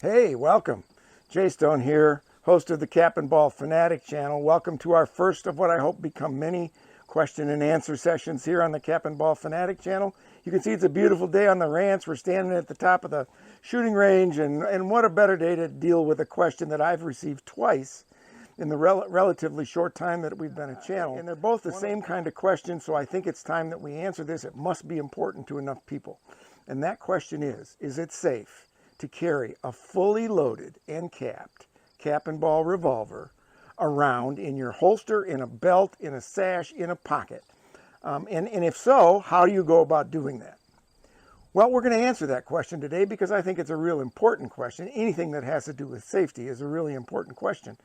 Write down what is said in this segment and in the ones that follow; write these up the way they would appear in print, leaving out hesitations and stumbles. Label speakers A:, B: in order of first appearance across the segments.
A: Hey, welcome. Jay Stone here, host of the Cap and Ball Fanatic channel. Welcome to our first of what I hope become many question and answer sessions here on the Cap and Ball Fanatic channel. You can see it's a beautiful day on the ranch. We're standing at the top of the shooting range, and what a better day to deal with a question that I've received twice in the relatively short time that we've been a channel. And they're both the same kind of question, so I think it's time that we answer this. It must be important to enough people. And that question is it safe to carry a fully loaded and capped cap and ball revolver around in your holster, in a belt, in a sash, in a pocket? And if so, how do you go about doing that? Well, we're going to answer that question today because I think it's a real important question. Anything that has to do with safety is a really important question.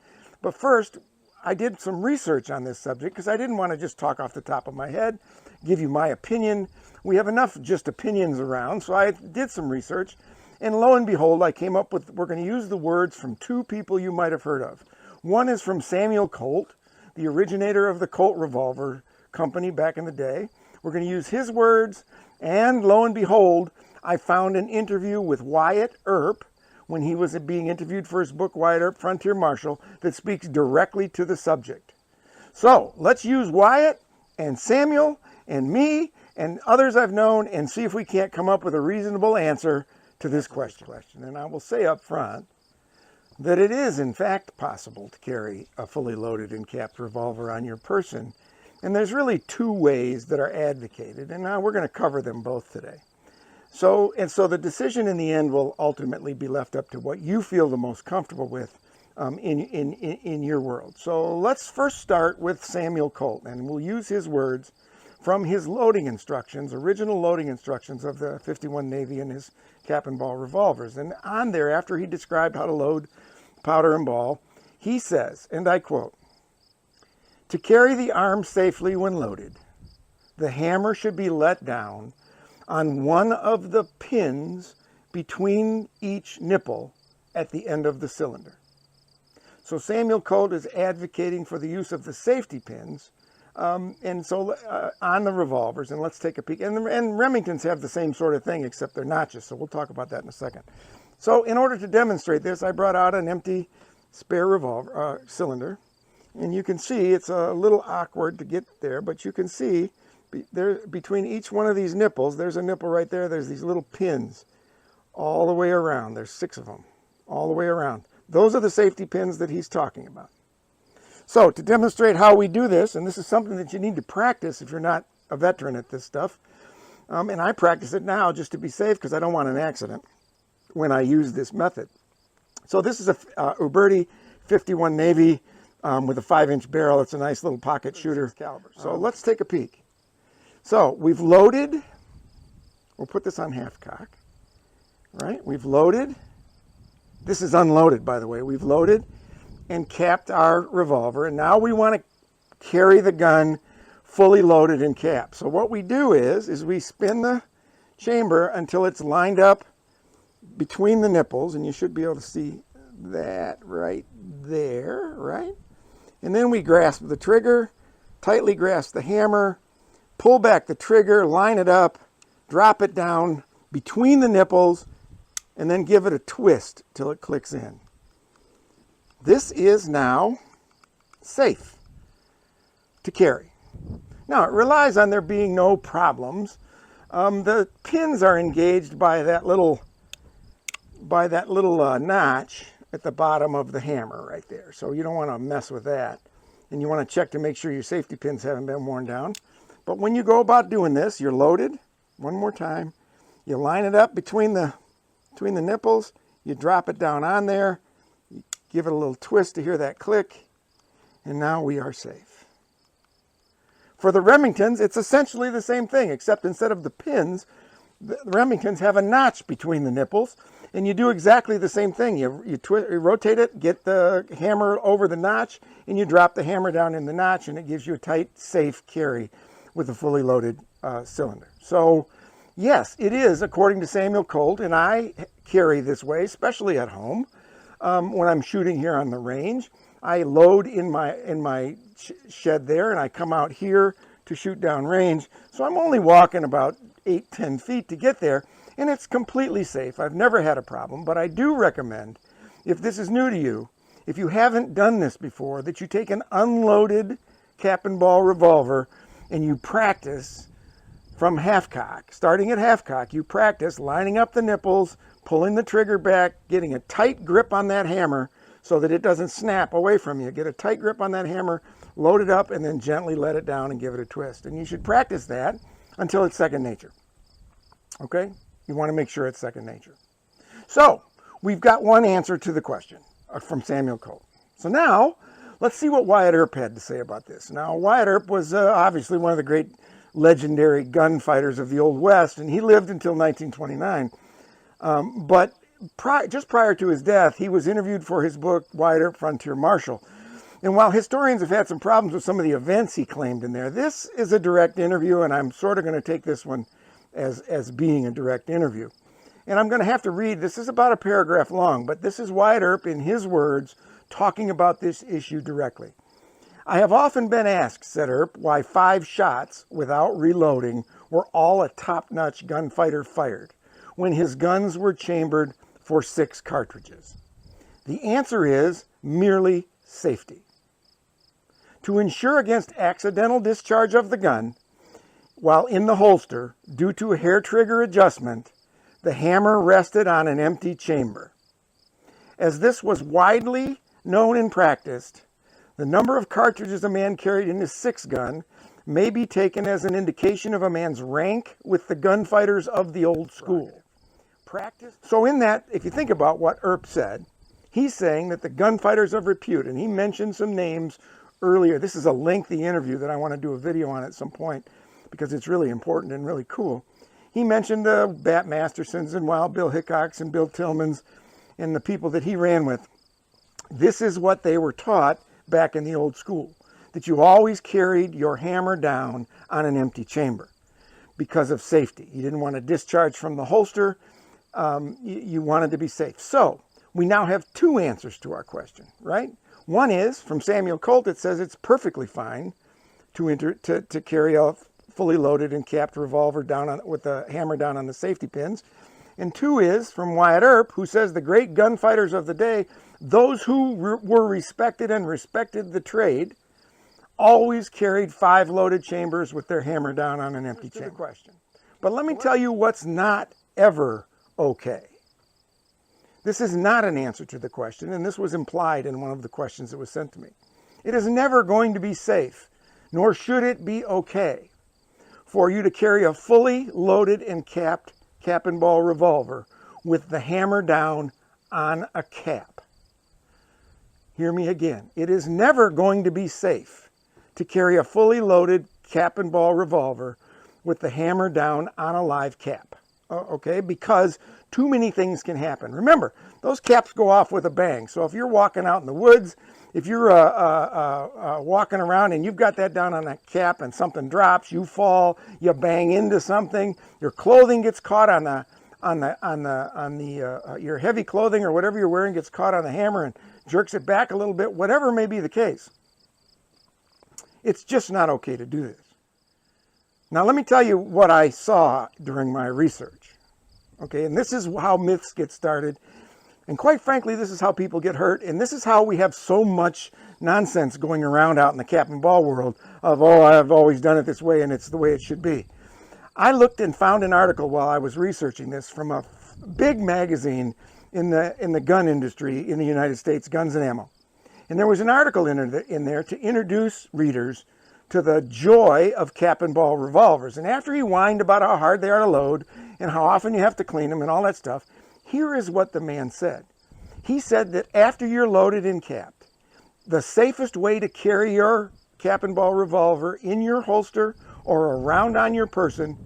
A: But first, I did some research on this subject because I didn't want to just talk off the top of my head, give you my opinion. We have enough just opinions around, so I did some research. And lo and behold, I came up with, we're going to use the words from two people you might have heard of. One is from Samuel Colt, the originator of the Colt revolver company back in the day. We're going to use his words, and lo and behold, I found an interview with Wyatt Earp when he was being interviewed for his book, Wyatt Earp, Frontier Marshal, that speaks directly to the subject. So let's use Wyatt and Samuel and me and others I've known and see if we can't come up with a reasonable answer to this question. And I will say up front that it is in fact possible to carry a fully loaded and capped revolver on your person. And there's really two ways that are advocated, and now we're going to cover them both today. So the decision in the end will ultimately be left up to what you feel the most comfortable with in your world. So let's first start with Samuel Colt, and we'll use his words from his loading instructions, original loading instructions of the 51 Navy and his cap and ball revolvers. And on there, after he described how to load powder and ball, he says, and I quote, "To carry the arm safely when loaded, the hammer should be let down on one of the pins between each nipple at the end of the cylinder." So Samuel Colt is advocating for the use of the safety pins on the revolvers, and let's take a peek. And Remingtons have the same sort of thing, except they're notches, so we'll talk about that in a second. So in order to demonstrate this, I brought out an empty spare revolver cylinder, and you can see it's a little awkward to get there, but you can see there between each one of these nipples, there's a nipple right there, there's these little pins all the way around. There's 6 of them all the way around. Those are the safety pins that he's talking about. So to demonstrate how we do this, and this is something that you need to practice if you're not a veteran at this stuff, and I practice it now just to be safe because I don't want an accident when I use this method. So this is a Uberti 51 Navy with a 5-inch barrel. It's a nice little pocket shooter caliber. So let's take a peek. So we've loaded, we'll put this on half cock, right? We've loaded, this is unloaded by the way, we've loaded and capped our revolver, and now we want to carry the gun fully loaded and capped. So what we do is we spin the chamber until it's lined up between the nipples, and you should be able to see that right there, right? And then we grasp the trigger, tightly grasp the hammer, pull back the trigger, line it up, drop it down between the nipples, and then give it a twist till it clicks in. This is now safe to carry. Now, it relies on there being no problems. The pins are engaged by that little notch at the bottom of the hammer right there. So you don't want to mess with that. And you want to check to make sure your safety pins haven't been worn down. But when you go about doing this, you're loaded, one more time. You line it up between the nipples. You drop it down on there. You give it a little twist to hear that click. And now we are safe. For the Remingtons, it's essentially the same thing, except instead of the pins, the Remingtons have a notch between the nipples. And you do exactly the same thing. You rotate it, get the hammer over the notch, and you drop the hammer down in the notch, and it gives you a tight, safe carry with a fully loaded cylinder. So yes, it is according to Samuel Colt, and I carry this way, especially at home. When I'm shooting here on the range, I load in my shed there, and I come out here to shoot down range. So I'm only walking about 8-10 feet to get there. And it's completely safe. I've never had a problem, but I do recommend, if this is new to you, if you haven't done this before, that you take an unloaded cap and ball revolver and you practice from half cock. Starting at half cock, you practice lining up the nipples, pulling the trigger back, getting a tight grip on that hammer so that it doesn't snap away from you. Get a tight grip on that hammer, load it up, and then gently let it down and give it a twist. And you should practice that until it's second nature. Okay? You want to make sure it's second nature. So, we've got one answer to the question from Samuel Colt. So now, let's see what Wyatt Earp had to say about this. Now, Wyatt Earp was obviously one of the great legendary gunfighters of the Old West, and he lived until 1929. But just prior to his death, he was interviewed for his book, Wyatt Earp, Frontier Marshal. And while historians have had some problems with some of the events he claimed in there, this is a direct interview, and I'm sort of going to take this one as being a direct interview. And I'm going to have to read, this is about a paragraph long, but this is Wyatt Earp in his words talking about this issue directly. I have often been asked, said Earp, why 5 shots without reloading were all a top-notch gunfighter fired when his guns were chambered for 6 cartridges. The answer is merely safety. To ensure against accidental discharge of the gun while in the holster due to a hair trigger adjustment, the hammer rested on an empty chamber. As this was widely known and practiced, the number of cartridges a man carried in his 6 gun may be taken as an indication of a man's rank with the gunfighters of the old school. Practice. So in that, if you think about what Earp said, he's saying that the gunfighters of repute, and he mentioned some names earlier. This is a lengthy interview that I want to do a video on at some point because it's really important and really cool. He mentioned the Bat Mastersons and Wild Bill Hickoks and Bill Tillmans and the people that he ran with. This is what they were taught back in the old school, that you always carried your hammer down on an empty chamber because of safety. You didn't want to discharge from the holster. You wanted to be safe. So we now have 2 answers to our question, right? One is from Samuel Colt. It says it's perfectly fine to carry a fully loaded and capped revolver down with the hammer down on the safety pins. And 2 is from Wyatt Earp, who says the great gunfighters of the day, those who were respected and respected the trade, always carried 5 loaded chambers with their hammer down on an empty chamber. Question. But let me tell you what's not ever okay. This is not an answer to the question, and this was implied in one of the questions that was sent to me. It is never going to be safe, nor should it be okay, for you to carry a fully loaded and capped cap and ball revolver with the hammer down on a cap. Hear me again. It is never going to be safe to carry a fully loaded cap and ball revolver with the hammer down on a live cap. Okay, because too many things can happen. Remember, those caps go off with a bang. So if you're walking out in the woods, if you're walking around and you've got that down on a cap and something drops, you fall, you bang into something, your clothing gets caught your heavy clothing or whatever you're wearing gets caught on the hammer and jerks it back a little bit, whatever may be the case. It's just not okay to do this. Now let me tell you what I saw during my research. Okay, and this is how myths get started. And quite frankly, this is how people get hurt. And this is how we have so much nonsense going around out in the cap and ball world of, oh, I've always done it this way and it's the way it should be. I looked and found an article while I was researching this from a big magazine in the gun industry in the United States, Guns and Ammo. And there was an article in there to introduce readers to the joy of cap and ball revolvers. And after he whined about how hard they are to load and how often you have to clean them and all that stuff, here is what the man said. He said that after you're loaded and capped, the safest way to carry your cap and ball revolver in your holster or around on your person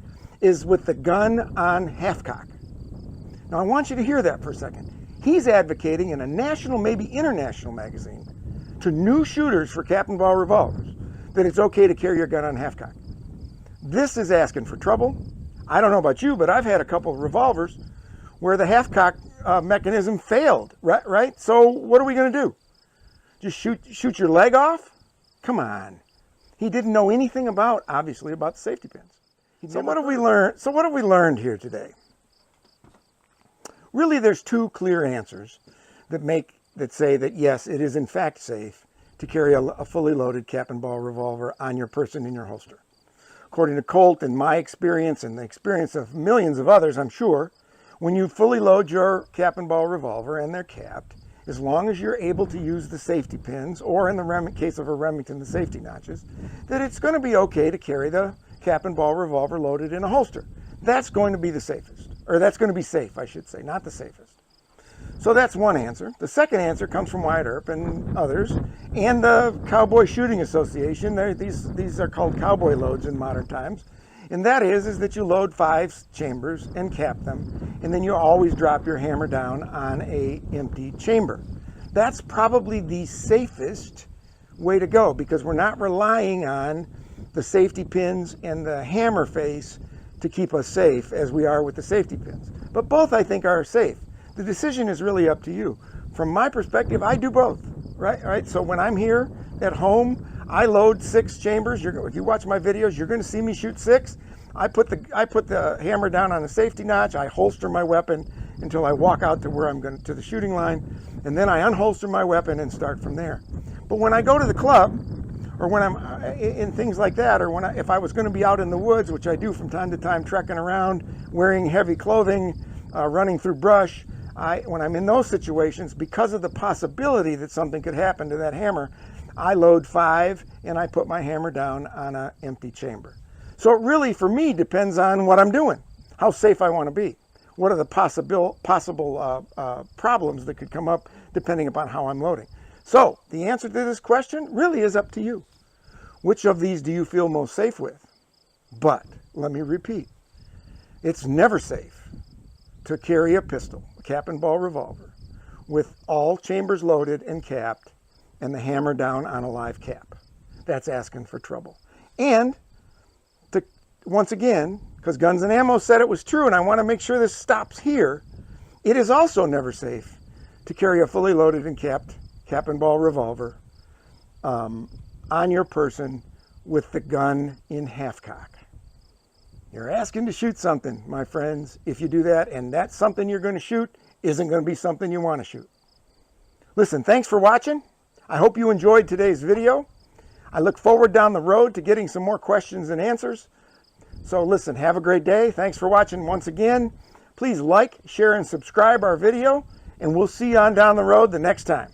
A: is with the gun on half cock. Now I want you to hear that for a second. He's advocating in a national, maybe international magazine to new shooters for cap and ball revolvers that it's okay to carry your gun on half cock. This is asking for trouble. I don't know about you, but I've had a couple of revolvers where the half cock mechanism failed, right? So what are we going to do? Just shoot your leg off? Come on. He didn't know anything obviously about the safety pins. So what have we learned here today? Really, there's two clear answers that say that yes, it is in fact safe to carry a fully loaded cap and ball revolver on your person in your holster. According to Colt and my experience and the experience of millions of others, I'm sure, when you fully load your cap and ball revolver and they're capped, as long as you're able to use the safety pins, or in the case of a Remington, the safety notches, that it's going to be okay to carry the cap and ball revolver loaded in a holster. That's going to be the safest, or that's going to be safe, I should say, not the safest. So that's one answer. The second answer comes from Wyatt Earp and others, and the Cowboy Shooting Association. These are called Cowboy Loads in modern times. And that is that you load 5 chambers and cap them, and then you always drop your hammer down on a empty chamber. That's probably the safest way to go, because we're not relying on the safety pins and the hammer face to keep us safe as we are with the safety pins. But both, I think, are safe. The decision is really up to you. From my perspective, I do both, right? So when I'm here at home, I load 6 chambers. If you watch my videos, you're going to see me shoot 6. I put the hammer down on a safety notch. I holster my weapon until I walk out to where I'm going to the shooting line, and then I unholster my weapon and start from there. But when I go to the club, or when I'm in things like that, or if I was going to be out in the woods, which I do from time to time, trekking around, wearing heavy clothing, running through brush, when I'm in those situations, because of the possibility that something could happen to that hammer, I load 5 and I put my hammer down on an empty chamber. So it really, for me, depends on what I'm doing, how safe I want to be. What are the possible problems that could come up depending upon how I'm loading? So the answer to this question really is up to you. Which of these do you feel most safe with? But let me repeat, it's never safe to carry a pistol, a cap and ball revolver, with all chambers loaded and capped and the hammer down on a live cap. That's asking for trouble. And once again, because Guns and Ammo said it was true, and I want to make sure this stops here, it is also never safe to carry a fully loaded and capped cap and ball revolver on your person with the gun in half cock. You're asking to shoot something, my friends, if you do that, and that something you're going to shoot isn't going to be something you want to shoot. Listen, thanks for watching. I hope you enjoyed today's video. I look forward down the road to getting some more questions and answers. So listen, have a great day. Thanks for watching once again. Please like, share, and subscribe our video, and we'll see you on down the road the next time.